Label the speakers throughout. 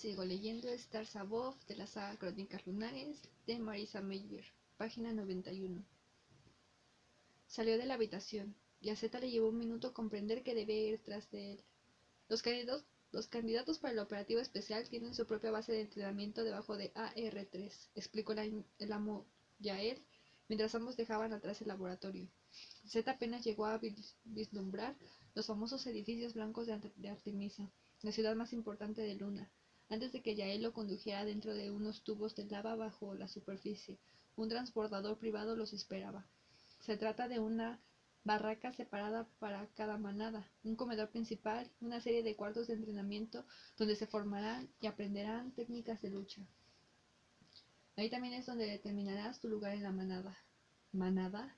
Speaker 1: Sigo leyendo Stars Above de la saga Crónicas Lunares de Marissa Meyer, página 91. Salió de la habitación y a Zeta le llevó un minuto comprender que debía ir tras de él. Los candidatos para el operativo especial tienen su propia base de entrenamiento debajo de AR-3, explicó el amo Yael mientras ambos dejaban atrás el laboratorio. Zeta apenas llegó a vislumbrar los famosos edificios blancos de Artemisa, la ciudad más importante de Luna, antes de que Yael lo condujera dentro de unos tubos de lava bajo la superficie. Un transbordador privado los esperaba. Se trata de una barraca separada para cada manada, un comedor principal, una serie de cuartos de entrenamiento donde se formarán y aprenderán técnicas de lucha. Ahí también es donde determinarás tu lugar en la manada. ¿Manada?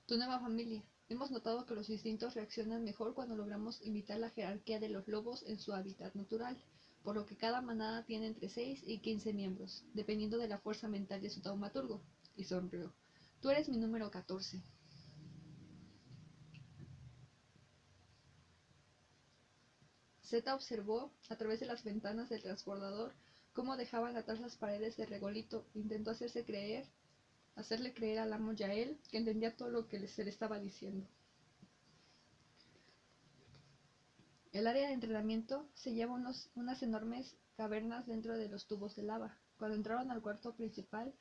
Speaker 1: Tu nueva familia. Hemos notado que los instintos reaccionan mejor cuando logramos imitar la jerarquía de los lobos en su hábitat natural, por lo que cada manada tiene entre 6 y 15 miembros, dependiendo de la fuerza mental de su taumaturgo. Y sonrió. Tú eres mi número 14. Zeta observó, a través de las ventanas del transbordador, cómo dejaban atrás las paredes de regolito. Intentó hacerle creer al amo Yael que entendía todo lo que se le estaba diciendo. El área de entrenamiento se lleva unas enormes cavernas dentro de los tubos de lava. Cuando entraron al cuarto principal,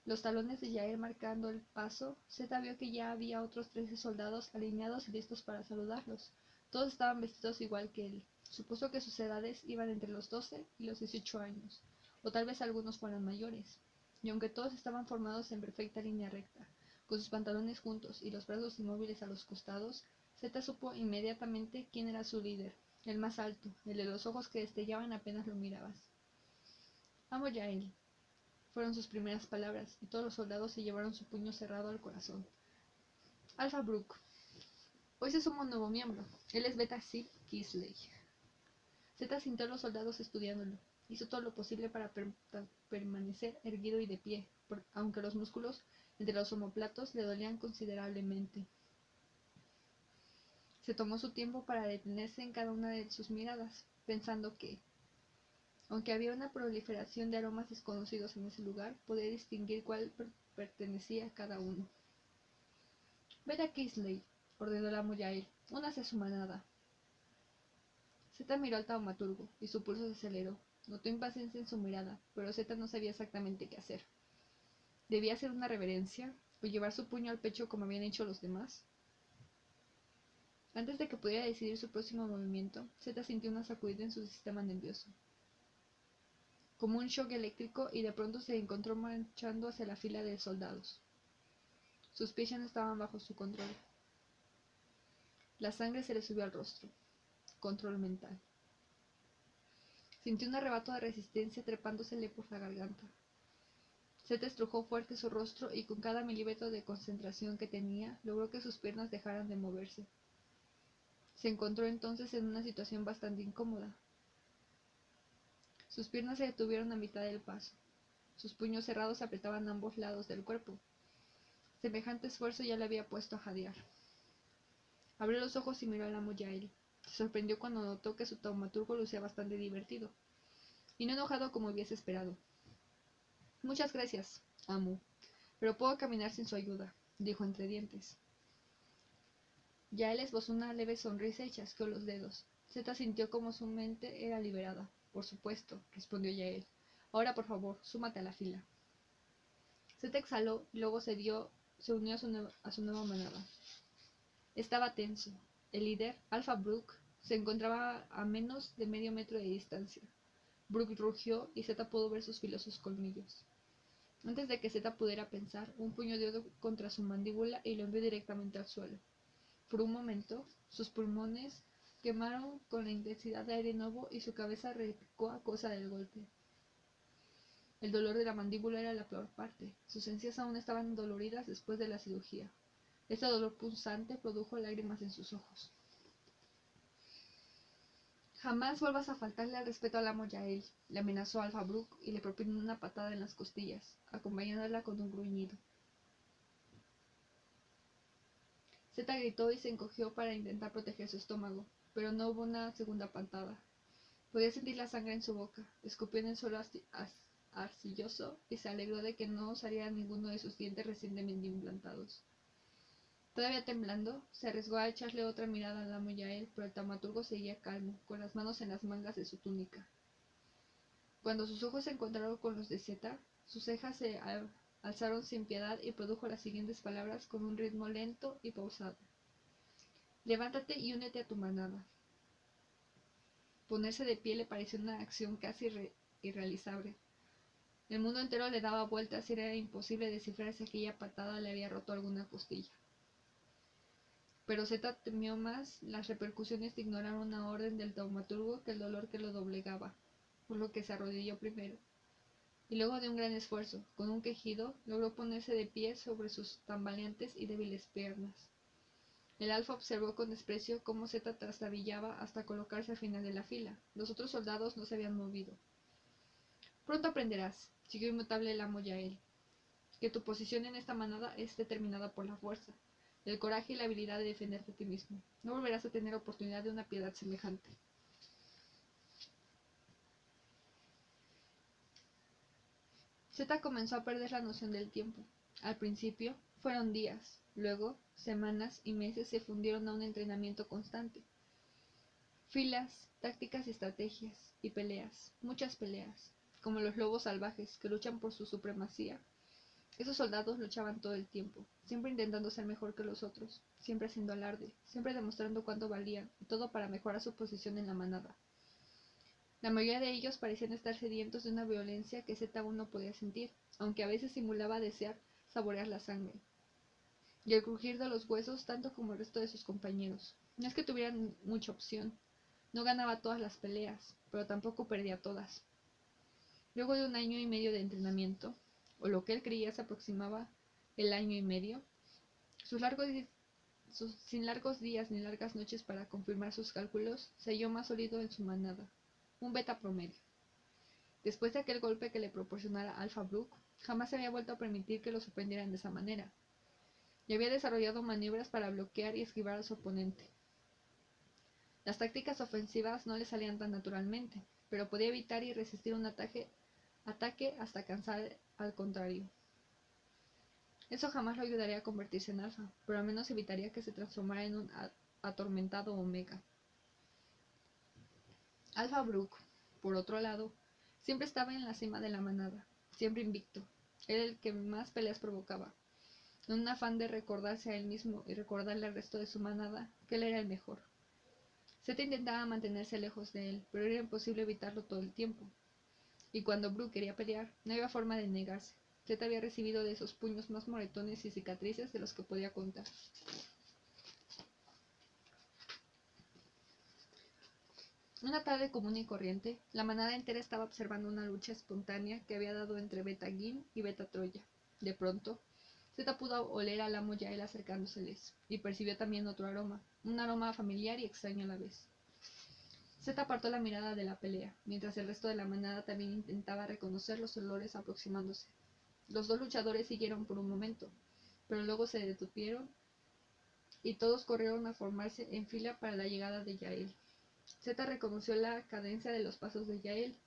Speaker 1: los talones de Yael marcando el paso, Zeta vio que ya había otros 13 soldados alineados y listos para saludarlos. Todos estaban vestidos igual que él. Supuso que sus edades iban entre los 12 y los 18 años, o tal vez algunos fueran mayores. Y aunque todos estaban formados en perfecta línea recta, con sus pantalones juntos y los brazos inmóviles a los costados, Zeta supo inmediatamente quién era su líder, el más alto, el de los ojos que destellaban apenas lo mirabas. Amo Yael, fueron sus primeras palabras, y todos los soldados se llevaron su puño cerrado al corazón. Alpha Brook. Hoy se suma un nuevo miembro. Él es Beta Sip Kisley. Zeta sintió a los soldados estudiándolo. Hizo todo lo posible para permanecer erguido y de pie, aunque los músculos entre los omóplatos le dolían considerablemente. Se tomó su tiempo para detenerse en cada una de sus miradas, pensando que, aunque había una proliferación de aromas desconocidos en ese lugar, podía distinguir cuál pertenecía a cada uno. «Ved a Kisley», ordenó el amo Yael, «únase a su manada». Zeta miró al taumaturgo, y su pulso se aceleró. Notó impaciencia en su mirada, pero Zeta no sabía exactamente qué hacer. ¿Debía hacer una reverencia, o llevar su puño al pecho como habían hecho los demás? Antes de que pudiera decidir su próximo movimiento, Zeta sintió una sacudida en su sistema nervioso, como un shock eléctrico, y de pronto se encontró marchando hacia la fila de soldados. Sus pies ya no estaban bajo su control. La sangre se le subió al rostro. Control mental. Sintió un arrebato de resistencia trepándosele por la garganta. Zeta estrujó fuerte su rostro y con cada milímetro de concentración que tenía, logró que sus piernas dejaran de moverse. Se encontró entonces en una situación bastante incómoda. Sus piernas se detuvieron a mitad del paso. Sus puños cerrados apretaban ambos lados del cuerpo. Semejante esfuerzo ya le había puesto a jadear. Abrió los ojos y miró al amo Yael. Se sorprendió cuando notó que su taumaturgo lucía bastante divertido, y no enojado como hubiese esperado. «Muchas gracias, amo, pero puedo caminar sin su ayuda», dijo entre dientes. Yael esbozó una leve sonrisa y chasqueó los dedos. Zeta sintió como su mente era liberada. «Por supuesto», respondió Yael. «Ahora, por favor, súmate a la fila». Zeta exhaló y luego se unió a su nueva manada. Estaba tenso. El líder, Alpha Brook, se encontraba a menos de medio metro de distancia. Brook rugió y Zeta pudo ver sus filosos colmillos. Antes de que Zeta pudiera pensar, un puño dio contra su mandíbula y lo envió directamente al suelo. Por un momento, sus pulmones quemaron con la intensidad de aire nuevo y su cabeza repicó a causa del golpe. El dolor de la mandíbula era la peor parte. Sus encías aún estaban doloridas después de la cirugía. Este dolor punzante produjo lágrimas en sus ojos. «Jamás vuelvas a faltarle al respeto al amo Yael», le amenazó Alpha Brook y le propinó una patada en las costillas, acompañándola con un gruñido. Zeta gritó y se encogió para intentar proteger su estómago, pero no hubo una segunda patada. Podía sentir la sangre en su boca, escupió en el suelo arcilloso y se alegró de que no usaría ninguno de sus dientes recientemente implantados. Todavía temblando, se arriesgó a echarle otra mirada al amo Yael, pero el taumaturgo seguía calmo, con las manos en las mangas de su túnica. Cuando sus ojos se encontraron con los de Zeta, sus cejas se alzaron sin piedad y produjo las siguientes palabras con un ritmo lento y pausado. Levántate y únete a tu manada. Ponerse de pie le pareció una acción casi irrealizable. El mundo entero le daba vueltas y era imposible descifrar si aquella patada le había roto alguna costilla. Pero Zeta temió más las repercusiones de ignorar una orden del taumaturgo que el dolor que lo doblegaba, por lo que se arrodilló primero. Y luego de un gran esfuerzo, con un quejido, logró ponerse de pie sobre sus tambaleantes y débiles piernas. El alfa observó con desprecio cómo Zeta trastabillaba hasta colocarse al final de la fila. Los otros soldados no se habían movido. Pronto aprenderás, siguió inmutable el amo Yael, que tu posición en esta manada es determinada por la fuerza, el coraje y la habilidad de defenderte a ti mismo. No volverás a tener oportunidad de una piedad semejante. Zeta comenzó a perder la noción del tiempo. Al principio, fueron días, luego, semanas y meses se fundieron a un entrenamiento constante. Filas, tácticas y estrategias, y peleas, muchas peleas, como los lobos salvajes que luchan por su supremacía. Esos soldados luchaban todo el tiempo, siempre intentando ser mejor que los otros, siempre haciendo alarde, siempre demostrando cuánto valían, y todo para mejorar su posición en la manada. La mayoría de ellos parecían estar sedientos de una violencia que Zeta aún no podía sentir, aunque a veces simulaba desear saborear la sangre y el crujir de los huesos tanto como el resto de sus compañeros. No es que tuvieran mucha opción, no ganaba todas las peleas, pero tampoco perdía todas. Luego de un año y medio de entrenamiento, o lo que él creía se aproximaba el año y medio, sin largos días ni largas noches para confirmar sus cálculos, se halló más sólido en su manada, un beta promedio. Después de aquel golpe que le proporcionara Alpha Brook, jamás se había vuelto a permitir que lo sorprendieran de esa manera, y había desarrollado maniobras para bloquear y esquivar a su oponente. Las tácticas ofensivas no le salían tan naturalmente, pero podía evitar y resistir un ataque hasta cansar al contrario. Eso jamás lo ayudaría a convertirse en alfa, pero al menos evitaría que se transformara en un atormentado omega. Alpha Brook, por otro lado, siempre estaba en la cima de la manada, siempre invicto. Era el que más peleas provocaba, en un afán de recordarse a él mismo y recordarle al resto de su manada que él era el mejor. Zeta intentaba mantenerse lejos de él, pero era imposible evitarlo todo el tiempo. Y cuando Brook quería pelear, no había forma de negarse. Zeta había recibido de esos puños más moretones y cicatrices de los que podía contar. Una tarde común y corriente, la manada entera estaba observando una lucha espontánea que había dado entre Beta Gin y Beta Troya. De pronto, Zeta pudo oler al amo Yael acercándoseles, y percibió también otro aroma, un aroma familiar y extraño a la vez. Zeta apartó la mirada de la pelea, mientras el resto de la manada también intentaba reconocer los olores aproximándose. Los dos luchadores siguieron por un momento, pero luego se detuvieron y todos corrieron a formarse en fila para la llegada de Yael. Zeta reconoció la cadencia de los pasos de Yael,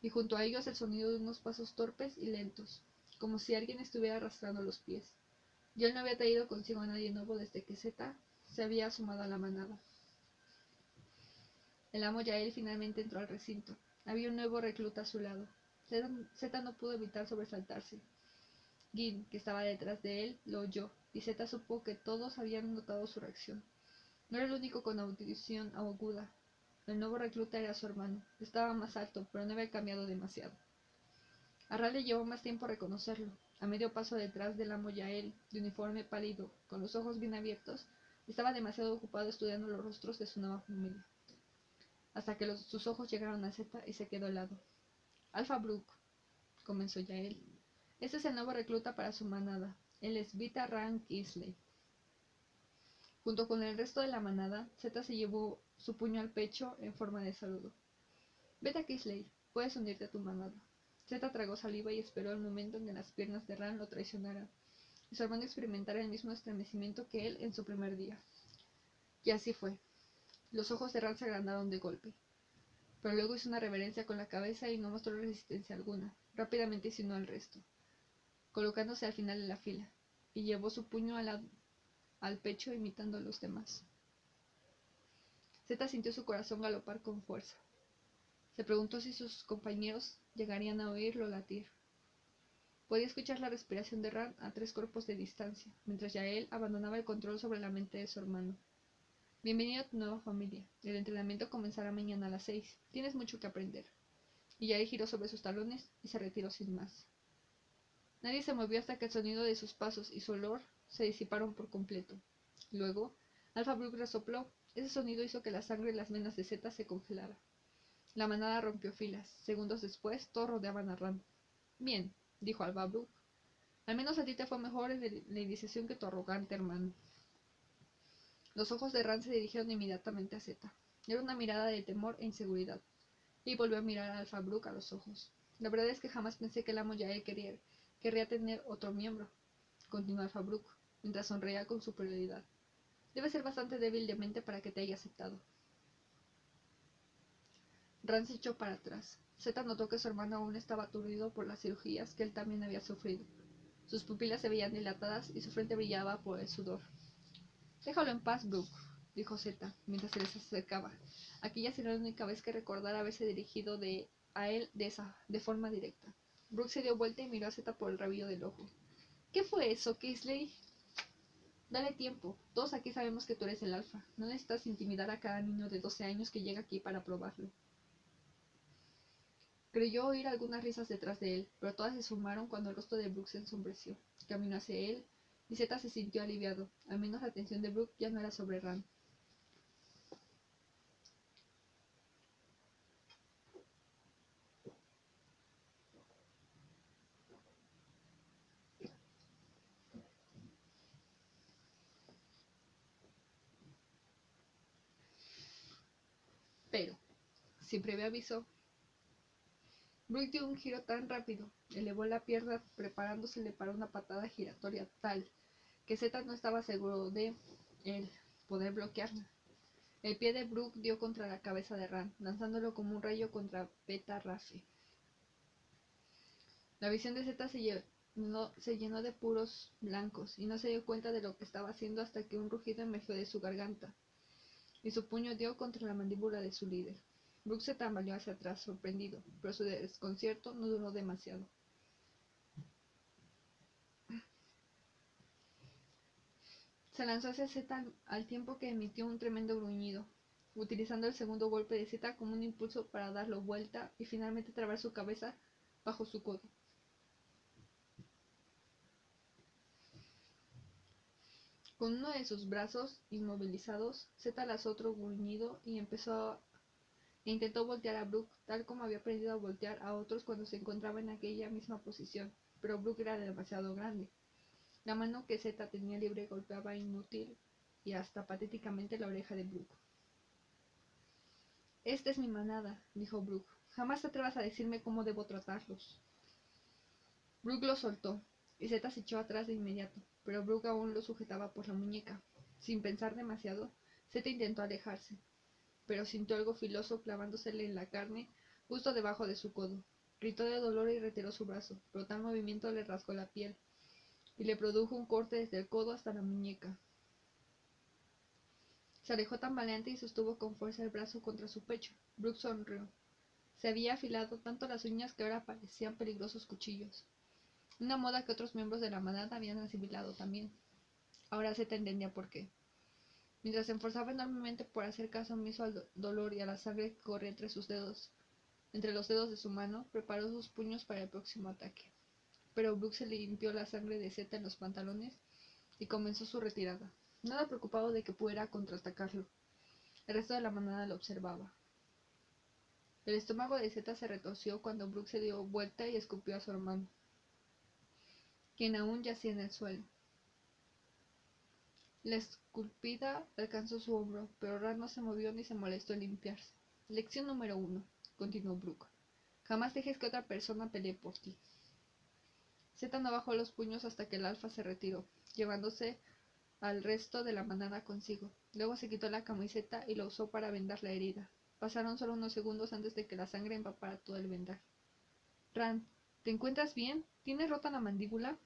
Speaker 1: y junto a ellos el sonido de unos pasos torpes y lentos, como si alguien estuviera arrastrando los pies. Yael no había traído consigo a nadie nuevo desde que Zeta se había sumado a la manada. El amo Yael finalmente entró al recinto. Había un nuevo recluta a su lado. Zeta no pudo evitar sobresaltarse. Gin, que estaba detrás de él, lo oyó, y Zeta supo que todos habían notado su reacción. No era el único con audición aguda. El nuevo recluta era su hermano. Estaba más alto, pero no había cambiado demasiado. A Ray le llevó más tiempo reconocerlo. A medio paso detrás del amo Yael, de uniforme pálido, con los ojos bien abiertos, estaba demasiado ocupado estudiando los rostros de su nueva familia. Hasta que sus ojos llegaron a Zeta y se quedó helado. Alpha Brook, comenzó Yael. Este es el nuevo recluta para su manada. Él es Vita Rank Isley. Junto con el resto de la manada, Zeta se llevó su puño al pecho en forma de saludo. Vete Kisley, puedes unirte a tu manada. Zeta tragó saliva y esperó el momento en que las piernas de Ran lo traicionaran, y su hermano experimentara el mismo estremecimiento que él en su primer día. Y así fue. Los ojos de Ran se agrandaron de golpe. pero luego hizo una reverencia con la cabeza y no mostró resistencia alguna. Rápidamente insinuó al resto, colocándose al final de la fila, y llevó su puño al pecho imitando a los demás. Zeta sintió su corazón galopar con fuerza. Se preguntó si sus compañeros llegarían a oírlo latir. Podía escuchar la respiración de Rand a 3 cuerpos de distancia, mientras Yael abandonaba el control sobre la mente de su hermano. Bienvenido a tu nueva familia. El entrenamiento comenzará mañana a las 6. Tienes mucho que aprender. Y Yael giró sobre sus talones y se retiró sin más. Nadie se movió hasta que el sonido de sus pasos y su olor se disiparon por completo. Luego, Alpha Brooke resopló. Ese sonido hizo que la sangre en las venas de Zeta se congelara. La manada rompió filas. Segundos después, todos rodeaban a Rand. Bien, dijo Alpha Brooke. Al menos a ti te fue mejor en la iniciación que tu arrogante hermano. Los ojos de Rand se dirigieron inmediatamente a Zeta. Era una mirada de temor e inseguridad. Y volvió a mirar a Alpha Brooke a los ojos. La verdad es que jamás pensé que el amo Yael querría tener otro miembro, continuó Alpha Brooke, mientras sonreía con superioridad. Debe ser bastante débil de mente para que te haya aceptado. Rand se echó para atrás. Zeta notó que su hermano aún estaba aturdido por las cirugías que él también había sufrido. Sus pupilas se veían dilatadas y su frente brillaba por el sudor. Déjalo en paz, Brooke, dijo Zeta, mientras se les acercaba. Aquella sería la única vez que recordara haberse dirigido a él de forma directa. Brooke se dio vuelta y miró a Zeta por el rabillo del ojo. ¿Qué fue eso, Kingsley? Dale tiempo. Todos aquí sabemos que tú eres el alfa. No necesitas intimidar a cada niño de 12 años que llega aquí para probarlo. Creyó oír algunas risas detrás de él, pero todas se esfumaron cuando el rostro de Brooke se ensombreció. Caminó hacia él, y Zeta se sintió aliviado. Al menos la atención de Brooke ya no era sobre Rand. Pero, sin previo aviso, Brooke dio un giro tan rápido, elevó la pierna preparándosele para una patada giratoria tal que Zeta no estaba seguro de él poder bloquearla. El pie de Brooke dio contra la cabeza de Rand, lanzándolo como un rayo contra Beta Rafe. La visión de Zeta se llenó de puros blancos, y no se dio cuenta de lo que estaba haciendo hasta que un rugido emergió de su garganta, y su puño dio contra la mandíbula de su líder. Brooke se tambaleó hacia atrás, sorprendido, pero su desconcierto no duró demasiado. Se lanzó hacia Zeta al tiempo que emitió un tremendo gruñido, utilizando el segundo golpe de Zeta como un impulso para darlo vuelta y finalmente trabar su cabeza bajo su codo. Con uno de sus brazos inmovilizados, Zeta lanzó otro gruñido y intentó voltear a Brooke, tal como había aprendido a voltear a otros cuando se encontraba en aquella misma posición, pero Brooke era demasiado grande. La mano que Zeta tenía libre golpeaba inútil y hasta patéticamente la oreja de Brooke. Esta es mi manada, dijo Brooke. Jamás te atrevas a decirme cómo debo tratarlos. Brooke lo soltó, y Zeta se echó atrás de inmediato, pero Brooke aún lo sujetaba por la muñeca. Sin pensar demasiado, Zeta intentó alejarse, pero sintió algo filoso clavándosele en la carne justo debajo de su codo. Gritó de dolor y retiró su brazo, pero tal movimiento le rasgó la piel y le produjo un corte desde el codo hasta la muñeca. Se alejó tambaleante y sostuvo con fuerza el brazo contra su pecho. Brooke sonrió. Se había afilado tanto las uñas que ahora parecían peligrosos cuchillos. Una moda que otros miembros de la manada habían asimilado también. Ahora se entendía por qué. Mientras se esforzaba enormemente por hacer caso omiso al dolor y a la sangre que corría entre los dedos de su mano, preparó sus puños para el próximo ataque. Pero Brooke se limpió la sangre de Zeta en los pantalones y comenzó su retirada, nada preocupado de que pudiera contraatacarlo. El resto de la manada lo observaba. El estómago de Zeta se retorció cuando Brooke se dio vuelta y escupió a su hermano, quien aún yacía en el suelo. La esculpida alcanzó su hombro, pero Rand no se movió ni se molestó en limpiarse. Lección número 1, continuó Brooke. Jamás dejes que otra persona pelee por ti. Zeta no bajó los puños hasta que el alfa se retiró, llevándose al resto de la manada consigo. Luego se quitó la camiseta y la usó para vendar la herida. Pasaron solo unos segundos antes de que la sangre empapara todo el vendaje. Rand, ¿te encuentras bien? ¿Tienes rota la mandíbula?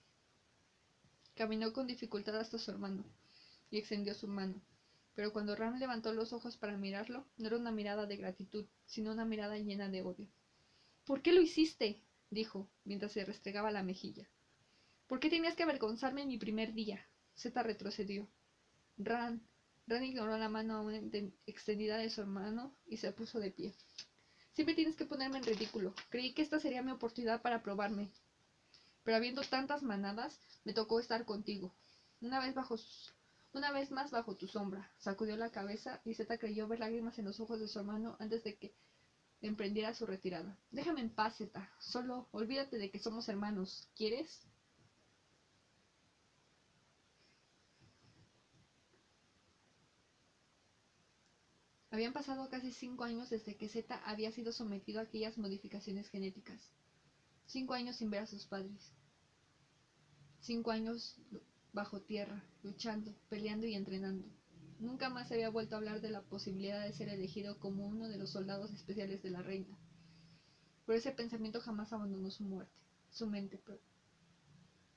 Speaker 1: Caminó con dificultad hasta su hermano y extendió su mano. Pero cuando Rand levantó los ojos para mirarlo, no era una mirada de gratitud, sino una mirada llena de odio. ¿Por qué lo hiciste?, dijo, mientras se restregaba la mejilla. ¿Por qué tenías que avergonzarme en mi primer día? Zeta retrocedió. Rand ignoró la mano aún extendida de su hermano y se puso de pie. Siempre tienes que ponerme en ridículo. Creí que esta sería mi oportunidad para probarme. Pero habiendo tantas manadas, me tocó estar contigo. Una vez más bajo tu sombra. Sacudió la cabeza y Zeta creyó ver lágrimas en los ojos de su hermano antes de que emprendiera su retirada. Déjame en paz, Zeta. Solo olvídate de que somos hermanos. ¿Quieres? Habían pasado casi 5 años desde que Zeta había sido sometido a aquellas modificaciones genéticas. 5 años sin ver a sus padres. 5 años bajo tierra, luchando, peleando y entrenando. Nunca más se había vuelto a hablar de la posibilidad de ser elegido como uno de los soldados especiales de la reina. Pero ese pensamiento jamás abandonó su mente.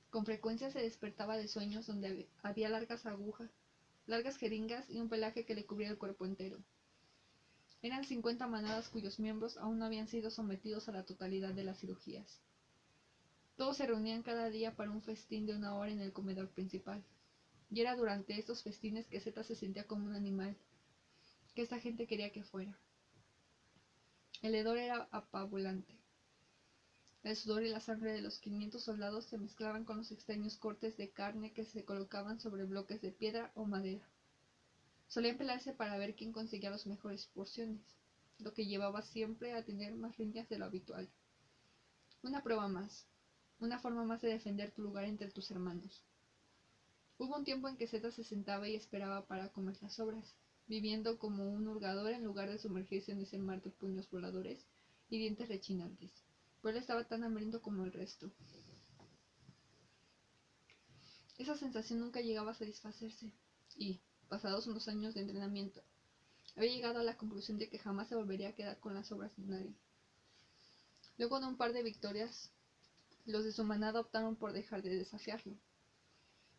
Speaker 1: Con frecuencia se despertaba de sueños donde había largas agujas, largas jeringas y un pelaje que le cubría el cuerpo entero. Eran 50 manadas cuyos miembros aún no habían sido sometidos a la totalidad de las cirugías. Todos se reunían cada día para un festín de 1 hora en el comedor principal. Y era durante estos festines que Zeta se sentía como un animal, que esta gente quería que fuera. El hedor era apabullante. El sudor y la sangre de los 500 soldados se mezclaban con los extraños cortes de carne que se colocaban sobre bloques de piedra o madera. Solían pelearse para ver quién conseguía las mejores porciones, lo que llevaba siempre a tener más riñas de lo habitual. Una prueba más, una forma más de defender tu lugar entre tus hermanos. Hubo un tiempo en que Zeta se sentaba y esperaba para comer las sobras, viviendo como un hurgador en lugar de sumergirse en ese mar de puños voladores y dientes rechinantes. Pero él estaba tan hambriento como el resto. Esa sensación nunca llegaba a satisfacerse, y, pasados unos años de entrenamiento, había llegado a la conclusión de que jamás se volvería a quedar con las sobras de nadie. Luego de un par de victorias, los de su manada optaron por dejar de desafiarlo.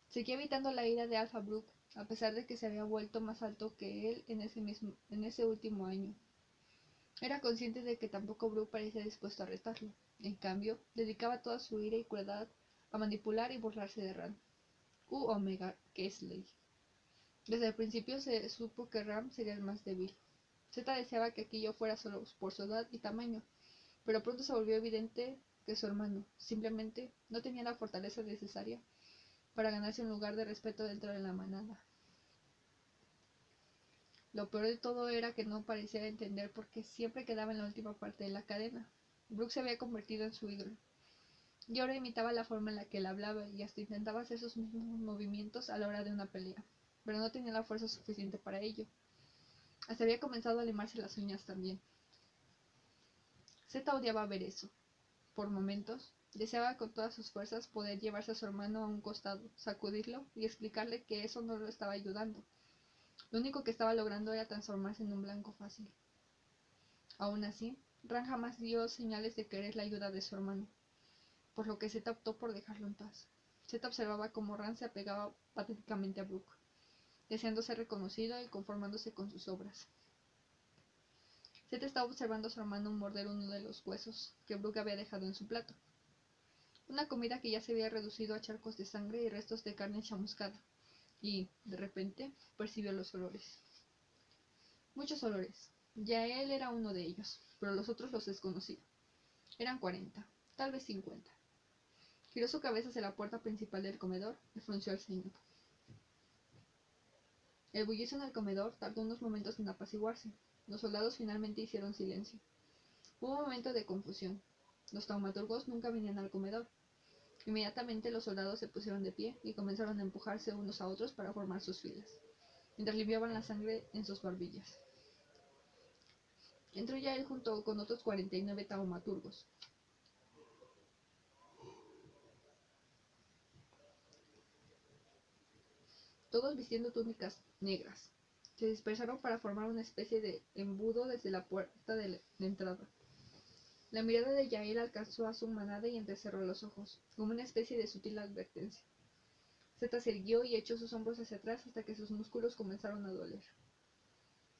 Speaker 1: Seguía evitando la ira de Alpha Brook, a pesar de que se había vuelto más alto que él en ese último año. Era consciente de que tampoco Brook parecía dispuesto a retarlo. En cambio, dedicaba toda su ira y crueldad a manipular y burlarse de Rand. Omega Kingsley. Desde el principio se supo que Ram sería el más débil. Zeta deseaba que aquello fuera solo por su edad y tamaño, pero pronto se volvió evidente que su hermano, simplemente, no tenía la fortaleza necesaria para ganarse un lugar de respeto dentro de la manada. Lo peor de todo era que no parecía entender por qué siempre quedaba en la última parte de la cadena. Brooke se había convertido en su ídolo, y ahora imitaba la forma en la que él hablaba y hasta intentaba hacer sus mismos movimientos a la hora de una pelea, pero no tenía la fuerza suficiente para ello. Hasta había comenzado a limarse las uñas también. Zeta odiaba ver eso. Por momentos, deseaba con todas sus fuerzas poder llevarse a su hermano a un costado, sacudirlo y explicarle que eso no lo estaba ayudando. Lo único que estaba logrando era transformarse en un blanco fácil. Aún así, Rand jamás dio señales de querer la ayuda de su hermano, por lo que Zeta optó por dejarlo en paz. Zeta observaba cómo Rand se apegaba patéticamente a Brook, deseando ser reconocido y conformándose con sus obras. Zeta estaba observando a su hermano morder uno de los huesos que Brook había dejado en su plato. Una comida que ya se había reducido a charcos de sangre y restos de carne chamuscada, y, de repente, percibió los olores. Muchos olores. Ya él era uno de ellos, pero los otros los desconocía. Eran 40, tal vez 50. Giró su cabeza hacia la puerta principal del comedor y frunció el ceño. El bullicio en el comedor tardó unos momentos en apaciguarse. Los soldados finalmente hicieron silencio. Hubo un momento de confusión. Los taumaturgos nunca venían al comedor. Inmediatamente los soldados se pusieron de pie y comenzaron a empujarse unos a otros para formar sus filas, mientras limpiaban la sangre en sus barbillas. Entró ya él junto con otros 49 taumaturgos. Todos vistiendo túnicas negras. Se dispersaron para formar una especie de embudo desde la puerta de entrada. La mirada de Yael alcanzó a su manada y entrecerró los ojos, como una especie de sutil advertencia. Zeta se irguió y echó sus hombros hacia atrás hasta que sus músculos comenzaron a doler.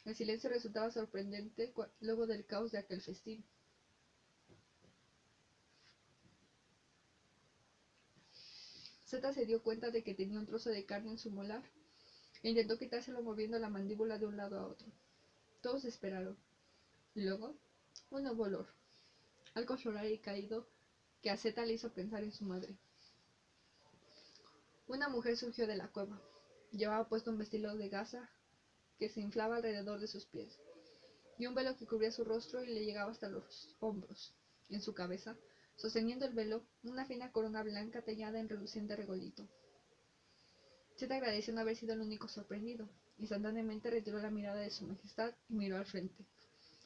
Speaker 1: El silencio resultaba sorprendente luego del caos de aquel festín. Zeta se dio cuenta de que tenía un trozo de carne en su molar e intentó quitárselo moviendo la mandíbula de un lado a otro. Todos esperaron. Y luego, un nuevo olor, algo floral y cálido que a Zeta le hizo pensar en su madre. Una mujer surgió de la cueva. Llevaba puesto un vestido de gasa que se inflaba alrededor de sus pies, y un velo que cubría su rostro y le llegaba hasta los hombros. En su cabeza, sosteniendo el velo, una fina corona blanca tallada en reluciente regolito. Zeta agradeció no haber sido el único sorprendido. Instantáneamente retiró la mirada de su majestad y miró al frente,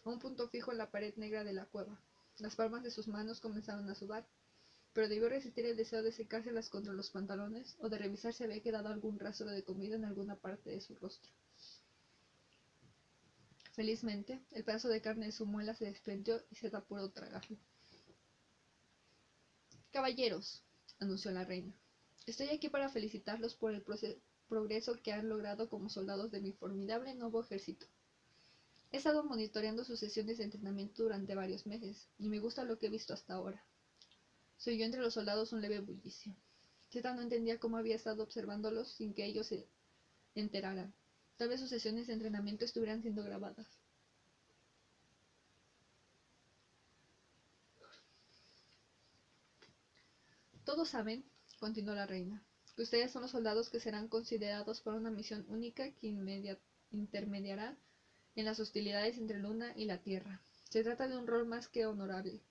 Speaker 1: a un punto fijo en la pared negra de la cueva. Las palmas de sus manos comenzaron a sudar, pero debió resistir el deseo de secárselas contra los pantalones o de revisar si había quedado algún rastro de comida en alguna parte de su rostro. Felizmente, el pedazo de carne de su muela se desprendió y Zeta pudo tragarlo. «Caballeros», anunció la reina, «estoy aquí para felicitarlos por el progreso que han logrado como soldados de mi formidable nuevo ejército. He estado monitoreando sus sesiones de entrenamiento durante varios meses, y me gusta lo que he visto hasta ahora». Se oyó entre los soldados un leve bullicio. Zeta no entendía cómo había estado observándolos sin que ellos se enteraran. Tal vez sus sesiones de entrenamiento estuvieran siendo grabadas. «Todos saben», continuó la reina, «que ustedes son los soldados que serán considerados para una misión única que intermediará en las hostilidades entre Luna y la Tierra. Se trata de un rol más que honorable,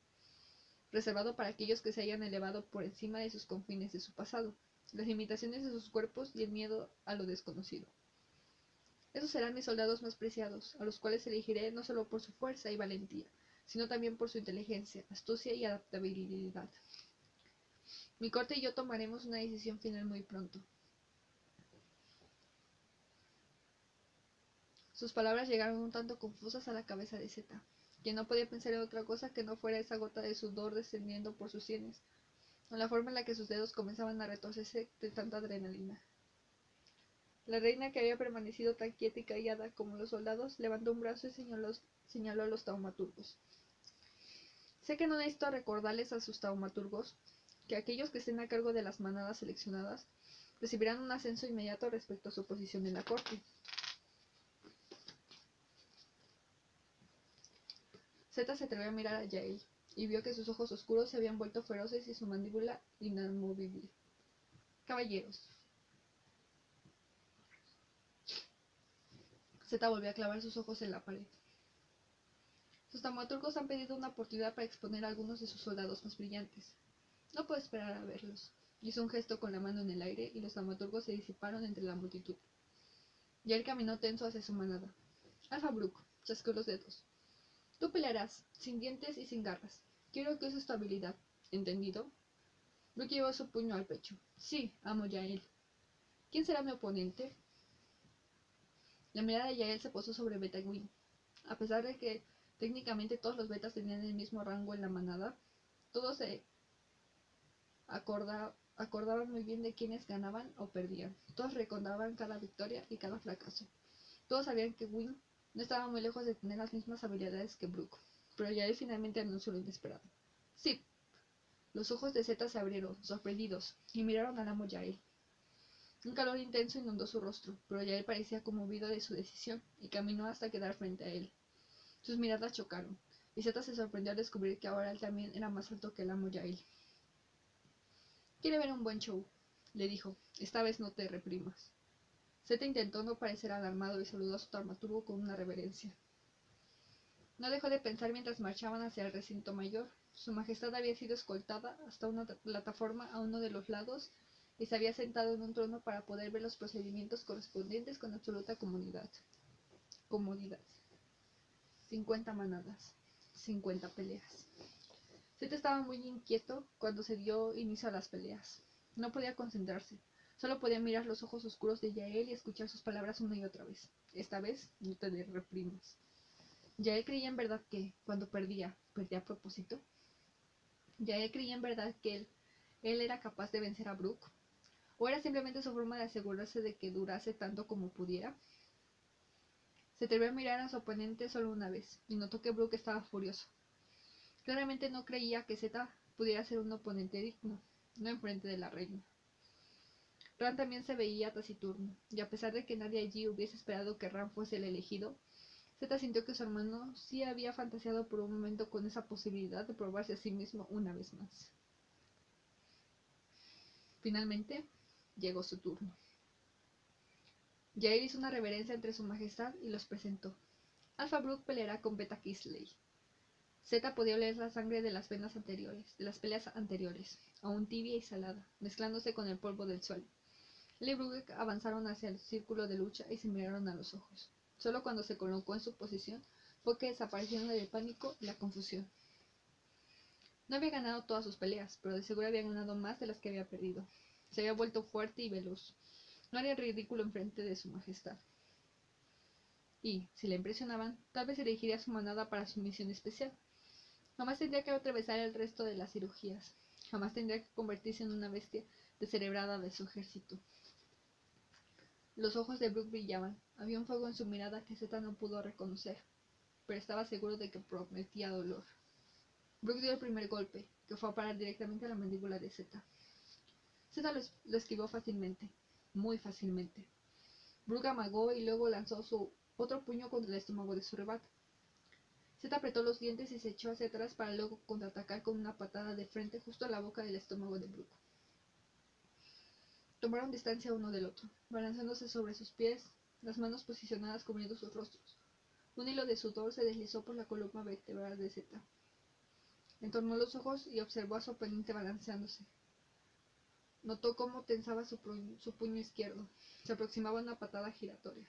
Speaker 1: reservado para aquellos que se hayan elevado por encima de sus confines de su pasado, las limitaciones de sus cuerpos y el miedo a lo desconocido. Esos serán mis soldados más preciados, a los cuales elegiré no solo por su fuerza y valentía, sino también por su inteligencia, astucia y adaptabilidad. Mi corte y yo tomaremos una decisión final muy pronto». Sus palabras llegaron un tanto confusas a la cabeza de Zeta, quien no podía pensar en otra cosa que no fuera esa gota de sudor descendiendo por sus sienes, o la forma en la que sus dedos comenzaban a retorcerse de tanta adrenalina. La reina, que había permanecido tan quieta y callada como los soldados, levantó un brazo y señaló a los taumaturgos. «Sé que no necesito recordarles a sus taumaturgos que aquellos que estén a cargo de las manadas seleccionadas recibirán un ascenso inmediato respecto a su posición en la corte». Zeta se atrevió a mirar a Yael, y vio que sus ojos oscuros se habían vuelto feroces y su mandíbula inamovible. «Caballeros». Zeta volvió a clavar sus ojos en la pared. «Sus taumaturgos han pedido una oportunidad para exponer a algunos de sus soldados más brillantes. No puedo esperar a verlos». Hizo un gesto con la mano en el aire y los taumaturgos se disiparon entre la multitud. Yael caminó tenso hacia su manada. «Alfa Brooke», chasqueó los dedos, «tú pelearás, sin dientes y sin garras. Quiero que uses tu habilidad. ¿Entendido?» Brooke llevó su puño al pecho. «Sí, amo Yael». «¿Quién será mi oponente?» La mirada de Yael se posó sobre Beta Gwyn. A pesar de que técnicamente todos los betas tenían el mismo rango en la manada, todos se acordaban muy bien de quiénes ganaban o perdían. Todos recordaban cada victoria y cada fracaso. Todos sabían que Gwyn no estaba muy lejos de tener las mismas habilidades que Brooke, pero Yael finalmente anunció lo inesperado. «Sí». Los ojos de Zeta se abrieron, sorprendidos, y miraron al amo Yael. Un calor intenso inundó su rostro, pero Yael parecía conmovido de su decisión, y caminó hasta quedar frente a él. Sus miradas chocaron, y Zeta se sorprendió al descubrir que ahora él también era más alto que el amo Yael. «¿Quiere ver un buen show?», le dijo. «Esta vez no te reprimas». Zeta intentó no parecer alarmado y saludó a su taumaturgo con una reverencia. No dejó de pensar mientras marchaban hacia el recinto mayor. Su majestad había sido escoltada hasta una plataforma a uno de los lados y se había sentado en un trono para poder ver los procedimientos correspondientes con absoluta comodidad. 50 manadas, 50 peleas. Zeta estaba muy inquieto cuando se dio inicio a las peleas. No podía concentrarse. Solo podía mirar los ojos oscuros de Yael y escuchar sus palabras una y otra vez. Esta vez no te reprimas. Yael creía en verdad que, cuando perdía a propósito. Yael creía en verdad que él era capaz de vencer a Brook. ¿O era simplemente su forma de asegurarse de que durase tanto como pudiera? Se atrevió a mirar a su oponente solo una vez, y notó que Brook estaba furioso. Claramente no creía que Zeta pudiera ser un oponente digno, no enfrente de la reina. Ran también se veía taciturno, y a pesar de que nadie allí hubiese esperado que Ran fuese el elegido, Zeta sintió que su hermano sí había fantaseado por un momento con esa posibilidad de probarse a sí mismo una vez más. Finalmente, llegó su turno. Yael hizo una reverencia entre su majestad y los presentó. Alpha Brook peleará con Beta Kisley. Zeta podía oler la sangre de las venas anteriores, de las peleas anteriores, aún tibia y salada, mezclándose con el polvo del suelo. Él y Brook avanzaron hacia el círculo de lucha y se miraron a los ojos. Solo cuando se colocó en su posición fue que desaparecieron el pánico y la confusión. No había ganado todas sus peleas, pero de seguro había ganado más de las que había perdido. Se había vuelto fuerte y veloz. No haría ridículo enfrente de su majestad. Y, si le impresionaban, tal vez elegiría a su manada para su misión especial. Jamás tendría que atravesar el resto de las cirugías. Jamás tendría que convertirse en una bestia descerebrada de su ejército. Los ojos de Brook brillaban. Había un fuego en su mirada que Zeta no pudo reconocer, pero estaba seguro de que prometía dolor. Brook dio el primer golpe, que fue a parar directamente a la mandíbula de Zeta. Zeta lo esquivó fácilmente, muy fácilmente. Brook amagó y luego lanzó su otro puño contra el estómago de su rival. Zeta apretó los dientes y se echó hacia atrás para luego contraatacar con una patada de frente justo a la boca del estómago de Brook. Tomaron distancia uno del otro, balanzándose sobre sus pies, las manos posicionadas cubriendo sus rostros. Un hilo de sudor se deslizó por la columna vertebral de Zeta. Entornó los ojos y observó a su oponente balanceándose. Notó cómo tensaba su puño izquierdo. Se aproximaba una patada giratoria.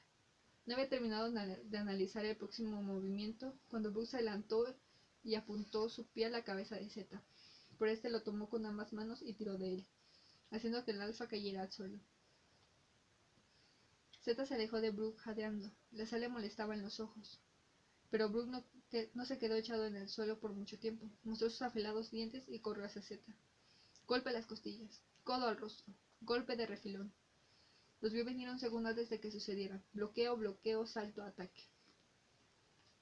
Speaker 1: No había terminado de analizar el próximo movimiento cuando Brook se adelantó y apuntó su pie a la cabeza de Zeta. Pero este lo tomó con ambas manos y tiró de él, haciendo que el alfa cayera al suelo. Zeta se alejó de Brook jadeando. La sal le molestaba en los ojos. Pero Brook no se quedó echado en el suelo por mucho tiempo. Mostró sus afilados dientes y corrió hacia Zeta. Golpe a las costillas, codo al rostro, golpe de refilón. Los vio venir un segundo antes de que sucediera. Bloqueo, bloqueo, salto, ataque.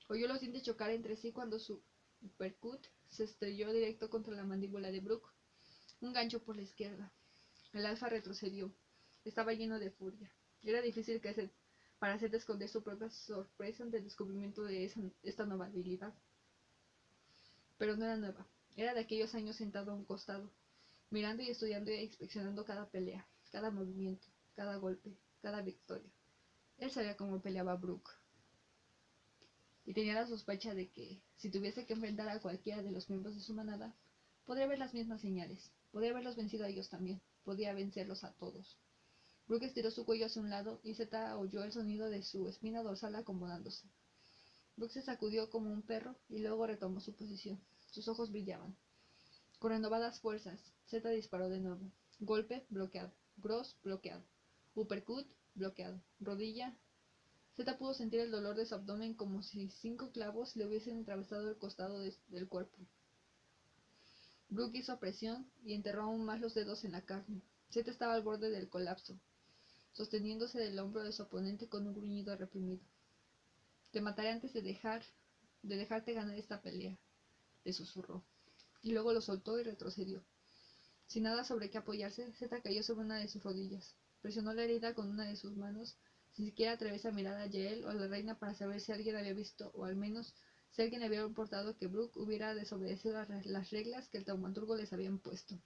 Speaker 1: Oyó los dientes chocar entre sí cuando su uppercut se estrelló directo contra la mandíbula de Brook. Un gancho por la izquierda. El alfa retrocedió. Estaba lleno de furia. Era difícil para hacer esconder su propia sorpresa ante el descubrimiento de esta nueva habilidad. Pero no era nueva. Era de aquellos años sentado a un costado, mirando y estudiando y inspeccionando cada pelea, cada movimiento, cada golpe, cada victoria. Él sabía cómo peleaba Brook. Y tenía la sospecha de que, si tuviese que enfrentar a cualquiera de los miembros de su manada, podría ver las mismas señales, podría haberlos vencido a ellos también, podía vencerlos a todos. Brook estiró su cuello hacia un lado y Zeta oyó el sonido de su espina dorsal acomodándose. Brook se sacudió como un perro y luego retomó su posición. Sus ojos brillaban. Con renovadas fuerzas, Zeta disparó de nuevo. Golpe, bloqueado. Cross, bloqueado. Uppercut, bloqueado. Rodilla. Zeta pudo sentir el dolor de su abdomen como si 5 clavos le hubiesen atravesado el costado del cuerpo. Brook hizo presión y enterró aún más los dedos en la carne. Zeta estaba al borde del colapso, sosteniéndose del hombro de su oponente con un gruñido reprimido. Te mataré antes de dejarte ganar esta pelea, le susurró, y luego lo soltó y retrocedió. Sin nada sobre qué apoyarse, Zeta cayó sobre una de sus rodillas. Presionó la herida con una de sus manos, sin siquiera atreverse a mirar a Yael o a la reina para saber si alguien había visto, o al menos si alguien había reportado que Brook hubiera desobedecido las reglas que el taumaturgo les había impuesto.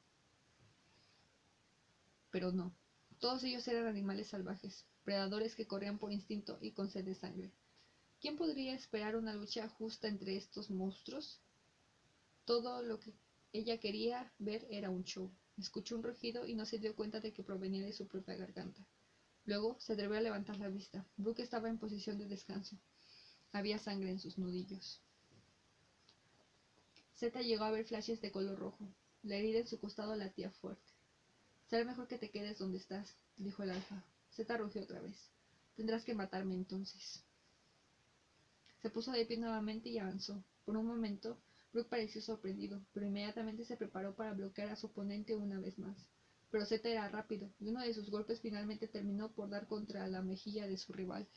Speaker 1: Pero no. Todos ellos eran animales salvajes, predadores que corrían por instinto y con sed de sangre. ¿Quién podría esperar una lucha justa entre estos monstruos? Todo lo que ella quería ver era un show. Escuchó un rugido y no se dio cuenta de que provenía de su propia garganta. Luego se atrevió a levantar la vista. Brook estaba en posición de descanso. Había sangre en sus nudillos. Zeta llegó a ver flashes de color rojo. La herida en su costado latía fuerte. Será mejor que te quedes donde estás, dijo el alfa. Zeta rugió otra vez. Tendrás que matarme entonces. Se puso de pie nuevamente y avanzó. Por un momento, Brook pareció sorprendido, pero inmediatamente se preparó para bloquear a su oponente una vez más. Pero Zeta era rápido, y uno de sus golpes finalmente terminó por dar contra la mejilla de su rival.